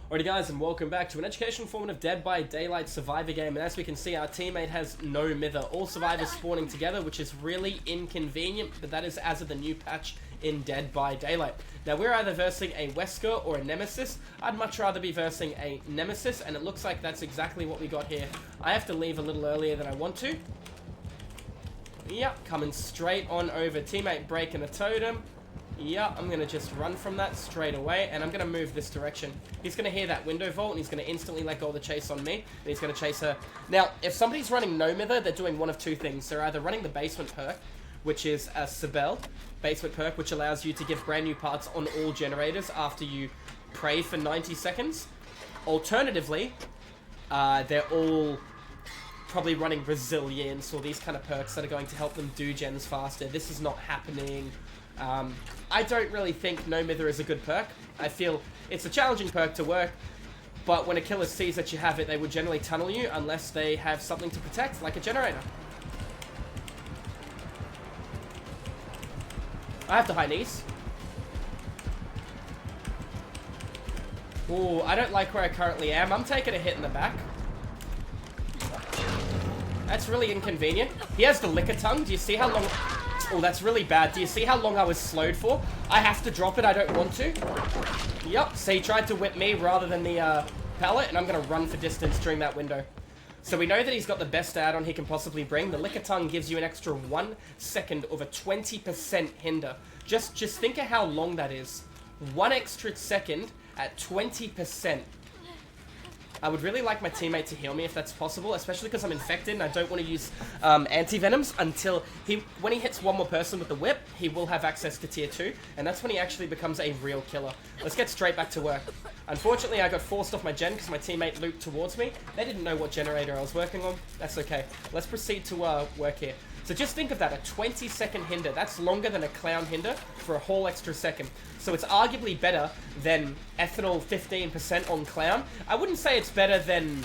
Alrighty guys, and welcome back to an educational formative Dead by Daylight survivor game, and as we can see our teammate has no mither. All survivors spawning together, which is really inconvenient, but that is as of the new patch in Dead by Daylight. Now we're either versing a Wesker or a Nemesis. I'd much rather be versing a Nemesis, and it looks like that's exactly what we got here. I have to leave a little earlier than I want to. Yep, coming straight on over. Teammate breaking a totem. Yeah, I'm going to just run from that straight away, and I'm going to move this direction. He's going to hear that window vault, and he's going to instantly let go of the chase on me, and he's going to chase her. Now, if somebody's running no mither, they're doing one of two things. They're either running the basement perk, which is a Sibel basement perk, which allows you to give brand new parts on all generators after you pray for 90 seconds. Alternatively, they're all probably running resilience or these kind of perks that are going to help them do gens faster. This is not happening. I don't really think No Mither is a good perk. I feel it's a challenging perk to work, but when a killer sees that you have it, they would generally tunnel you unless they have something to protect, like a generator. I have to high knees. Ooh, I don't like where I currently am. I'm taking a hit in the back. That's really inconvenient. He has the liquor tongue. Do you see how long... Oh, that's really bad. Do you see how long I was slowed for? I have to drop it. I don't want to. Yup. So he tried to whip me rather than the pallet, and I'm going to run for distance during that window. So we know that he's got the best add-on he can possibly bring. The liquor tongue gives you an extra 1 second of a 20% hinder. Just think of how long that is. 1 extra second at 20%. I would really like my teammate to heal me if that's possible, especially because I'm infected and I don't want to use anti-venoms until when he hits one more person with the whip, he will have access to tier 2, and that's when he actually becomes a real killer. Let's get straight back to work. Unfortunately, I got forced off my gen because my teammate looped towards me. They didn't know what generator I was working on. That's okay. Let's proceed to work here. So just think of that, a 20-second hinder. That's longer than a clown hinder for a whole extra second. So it's arguably better than ethanol 15% on clown. I wouldn't say it's better than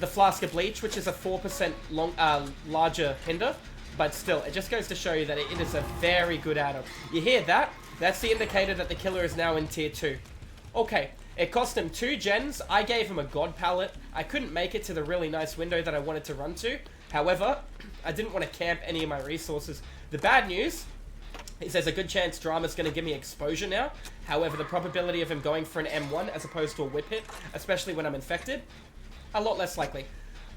the flask of bleach, which is a 4% larger hinder. But still, it just goes to show you that it is a very good add-on. You hear that? That's the indicator that the killer is now in tier 2. Okay, it cost him 2 gens. I gave him a god pallet. I couldn't make it to the really nice window that I wanted to run to. However, I didn't want to camp any of my resources. The bad news is there's a good chance Drama's going to give me exposure now. However, the probability of him going for an M1 as opposed to a whip hit, especially when I'm infected, a lot less likely.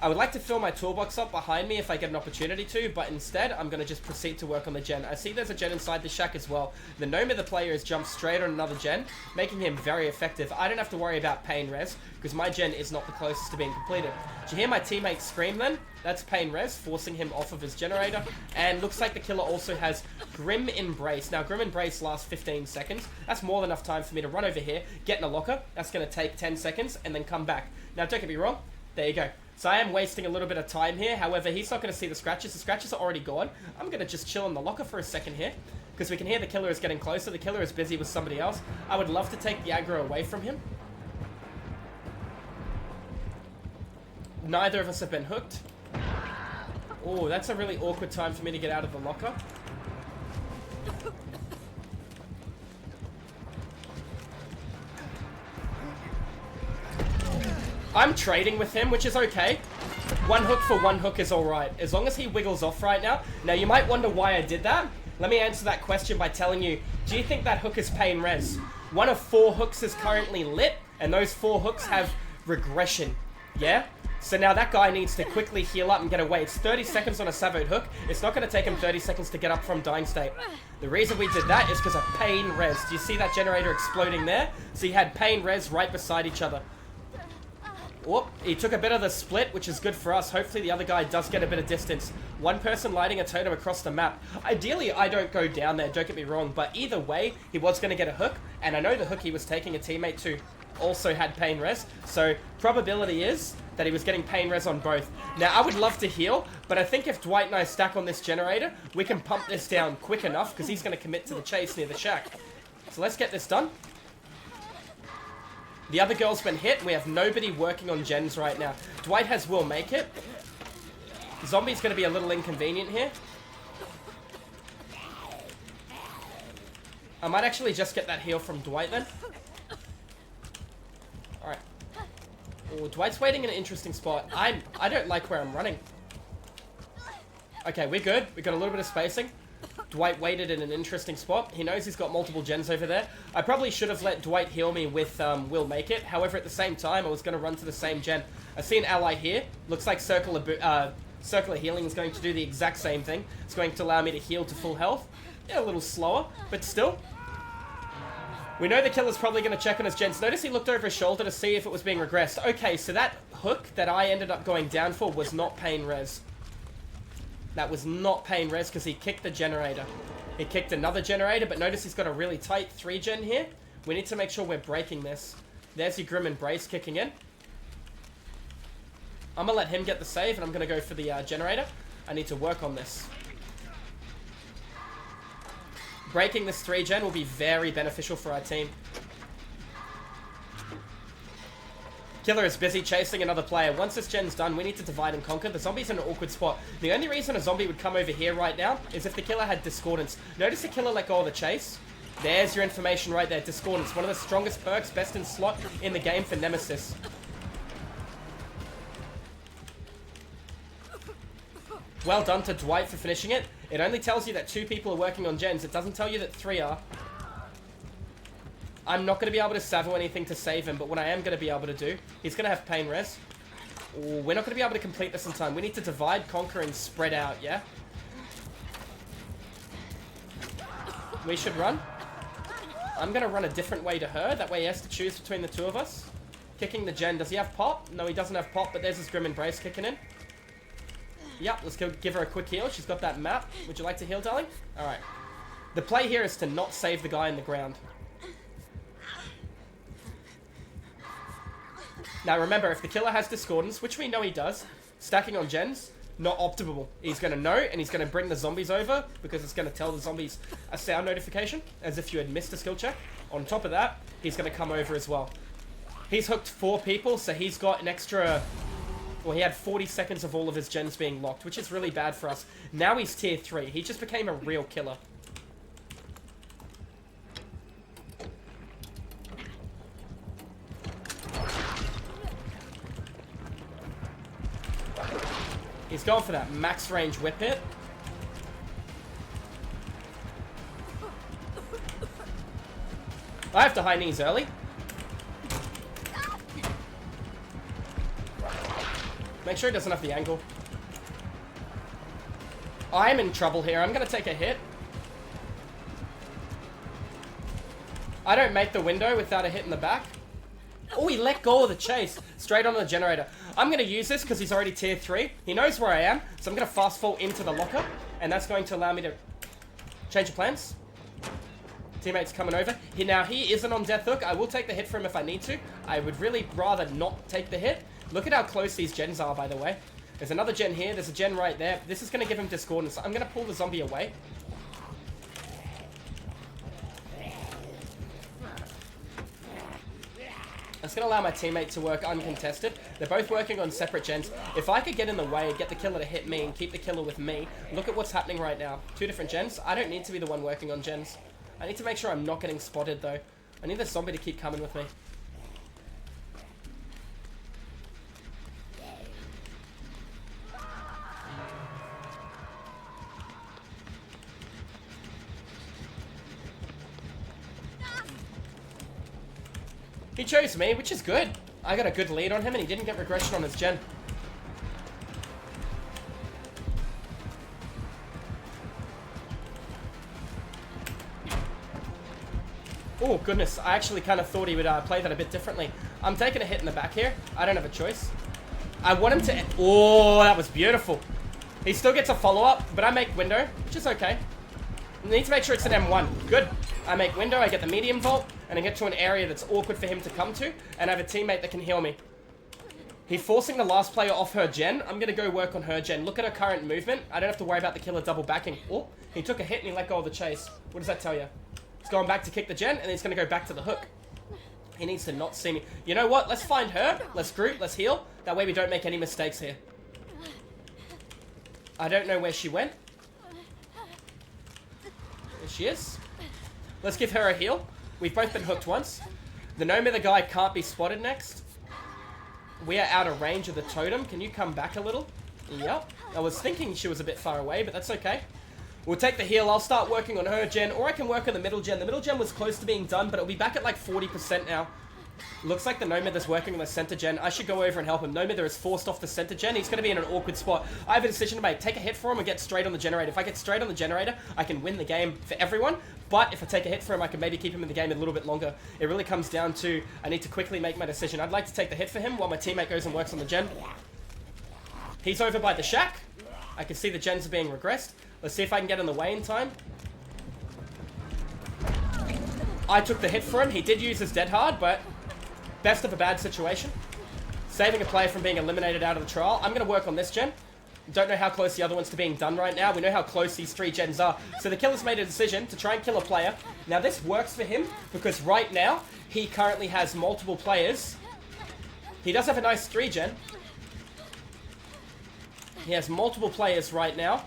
I would like to fill my toolbox up behind me if I get an opportunity to, but instead, I'm going to just proceed to work on the gen. I see there's a gen inside the shack as well. The No Mither player has jumped straight on another gen, making him very effective. I don't have to worry about pain res, because my gen is not the closest to being completed. Did you hear my teammate scream then? That's pain res, forcing him off of his generator. And looks like the killer also has Grim Embrace. Now, Grim Embrace lasts 15 seconds. That's more than enough time for me to run over here, get in a locker. That's going to take 10 seconds, and then come back. Now, don't get me wrong. There you go. So I am wasting a little bit of time here. However, he's not going to see the scratches. The scratches are already gone. I'm going to just chill in the locker for a second here, because we can hear the killer is getting closer. The killer is busy with somebody else. I would love to take the aggro away from him. Neither of us have been hooked. Oh, that's a really awkward time for me to get out of the locker. I'm trading with him, which is okay. 1 hook for 1 hook is alright, as long as he wiggles off right now. Now, you might wonder why I did that. Let me answer that question by telling you, do you think that hook is pain res? 1 of 4 hooks is currently lit, and those 4 hooks have regression. Yeah? So now that guy needs to quickly heal up and get away. It's 30 seconds on a Savoed hook. It's not going to take him 30 seconds to get up from dying state. The reason we did that is because of pain res. Do you see that generator exploding there? So you had pain res right beside each other. Whoop, he took a bit of the split, which is good for us. Hopefully the other guy does get a bit of distance. 1 person lighting a totem across the map. Ideally, I don't go down there, don't get me wrong, but either way, he was going to get a hook, and I know the hook he was taking a teammate to also had pain res, so probability is that he was getting pain res on both. Now, I would love to heal, but I think if Dwight and I stack on this generator, we can pump this down quick enough, because he's going to commit to the chase near the shack. So let's get this done. The other girl's been hit. We have nobody working on gens right now. Dwight will make it. Zombie's going to be a little inconvenient here. I might actually just get that heal from Dwight then. Alright. Oh, Dwight's waiting in an interesting spot. I don't like where I'm running. Okay, we're good. We got a little bit of spacing. Dwight waited in an interesting spot. He knows he's got multiple gens over there. I probably should have let Dwight heal me with Will Make It. However, at the same time, I was going to run to the same gen. I see an ally here. Looks like Circular Healing is going to do the exact same thing. It's going to allow me to heal to full health. Yeah, a little slower, but still. We know the killer's probably going to check on his gens. Notice he looked over his shoulder to see if it was being regressed. Okay, so that hook that I ended up going down for was not pain res. That was not pain res because he kicked the generator. He kicked another generator, but notice he's got a really tight 3-gen here. We need to make sure we're breaking this. There's your Grim Embrace kicking in. I'm going to let him get the save, and I'm going to go for the generator. I need to work on this. Breaking this 3-gen will be very beneficial for our team. Killer is busy chasing another player. Once this gen's done, we need to divide and conquer. The zombie's in an awkward spot. The only reason a zombie would come over here right now is if the killer had Discordance. Notice the killer let go of the chase. There's your information right there. Discordance, one of the strongest perks, best in slot in the game for Nemesis. Well done to Dwight for finishing it. It only tells you that 2 people are working on gens. It doesn't tell you that 3 are. I'm not going to be able to Savo anything to save him, but what I am going to be able to do, he's going to have pain res. Ooh, we're not going to be able to complete this in time. We need to divide, conquer, and spread out, yeah? We should run. I'm going to run a different way to her. That way he has to choose between the 2 of us. Kicking the gen. Does he have pop? No, he doesn't have pop, but there's his Grim Embrace kicking in. Yep, let's go give her a quick heal. She's got that map. Would you like to heal, darling? Alright. The play here is to not save the guy in the ground. Now remember, if the killer has Discordance, which we know he does, stacking on gens, not optimal. He's going to know, and he's going to bring the zombies over, because it's going to tell the zombies a sound notification, as if you had missed a skill check. On top of that, he's going to come over as well. He's hooked 4 people, so he's got an extra... Well, he had 40 seconds of all of his gens being locked, which is really bad for us. Now he's tier 3. He just became a real killer. He's going for that max range whip hit. I have to high knees early. Make sure he doesn't have the angle. I'm in trouble here. I'm going to take a hit. I don't make the window without a hit in the back. Oh, he let go of the chase. Straight on the generator. I'm going to use this because he's already tier 3. He knows where I am. So I'm going to fast fall into the locker. And that's going to allow me to change the plans. Teammates coming over. Now, he isn't on death hook. I will take the hit for him if I need to. I would really rather not take the hit. Look at how close these gens are, by the way. There's another gen here. There's a gen right there. This is going to give him Discordance. I'm going to pull the zombie away. That's going to allow my teammate to work uncontested. They're both working on separate gens. If I could get in the way, get the killer to hit me, and keep the killer with me, look at what's happening right now. 2 different gens. I don't need to be the one working on gens. I need to make sure I'm not getting spotted, though. I need the zombie to keep coming with me. He chose me, which is good. I got a good lead on him, and he didn't get regression on his gen. Oh, goodness. I actually kind of thought he would play that a bit differently. I'm taking a hit in the back here. I don't have a choice. I want him to... Oh, that was beautiful. He still gets a follow-up, but I make window, which is okay. I need to make sure it's an M1. Good. I make window, I get the medium vault, and I get to an area that's awkward for him to come to, and I have a teammate that can heal me. He's forcing the last player off her gen. I'm going to go work on her gen. Look at her current movement. I don't have to worry about the killer double backing. Oh, he took a hit and he let go of the chase. What does that tell you? He's going back to kick the gen, and he's going to go back to the hook. He needs to not see me. You know what? Let's find her. Let's group. Let's heal. That way we don't make any mistakes here. I don't know where she went. There she is. Let's give her a heal. We've both been hooked once. The No.1 guy can't be spotted next. We are out of range of the totem. Can you come back a little? Yep. I was thinking she was a bit far away, but that's okay. We'll take the heal. I'll start working on her gen, or I can work on the middle gen. The middle gen was close to being done, but it'll be back at like 40% now. Looks like the No.1 is working on the center gen. I should go over and help him. No.1 is forced off the center gen. He's going to be in an awkward spot. I have a decision to make. Take a hit for him or get straight on the generator. If I get straight on the generator, I can win the game for everyone. But if I take a hit for him, I can maybe keep him in the game a little bit longer. It really comes down to, I need to quickly make my decision. I'd like to take the hit for him while my teammate goes and works on the gen. He's over by the shack. I can see the gens are being regressed. Let's see if I can get in the way in time. I took the hit for him. He did use his dead hard, but best of a bad situation. Saving a player from being eliminated out of the trial. I'm going to work on this gen. Don't know how close the other one's to being done right now. We know how close these 3 gens are. So the killer's made a decision to try and kill a player. Now this works for him because right now he currently has multiple players. He does have a nice 3 gen. He has multiple players right now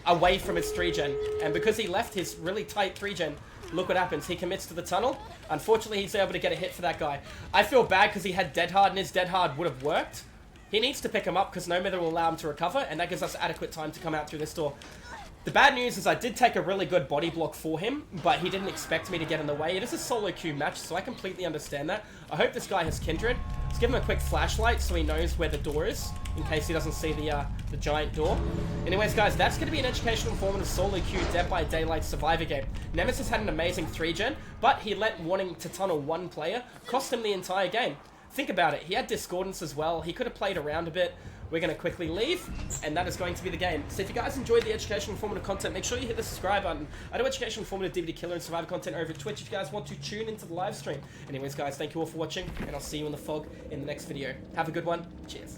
away from his 3 gen. And because he left his really tight 3 gen, look what happens. He commits to the tunnel. Unfortunately, he's able to get a hit for that guy. I feel bad because he had dead hard and his dead hard would have worked. He needs to pick him up because No.1 will allow him to recover, and that gives us adequate time to come out through this door. The bad news is I did take a really good body block for him, but he didn't expect me to get in the way. It is a solo queue match, so I completely understand that. I hope this guy has Kindred. Let's give him a quick flashlight so he knows where the door is, in case he doesn't see the giant door. Anyways, guys, that's going to be an educational informative solo queue Dead by Daylight Survivor game. Nemesis had an amazing 3 gen, but he let wanting to tunnel 1 player cost him the entire game. Think about it. He had Discordance as well. He could have played around a bit. We're going to quickly leave, and that is going to be the game. So if you guys enjoyed the educational informative content, make sure you hit the subscribe button. I do educational informative DVD killer and survivor content over Twitch if you guys want to tune into the live stream. Anyways, guys, thank you all for watching, and I'll see you in the fog in the next video. Have a good one. Cheers.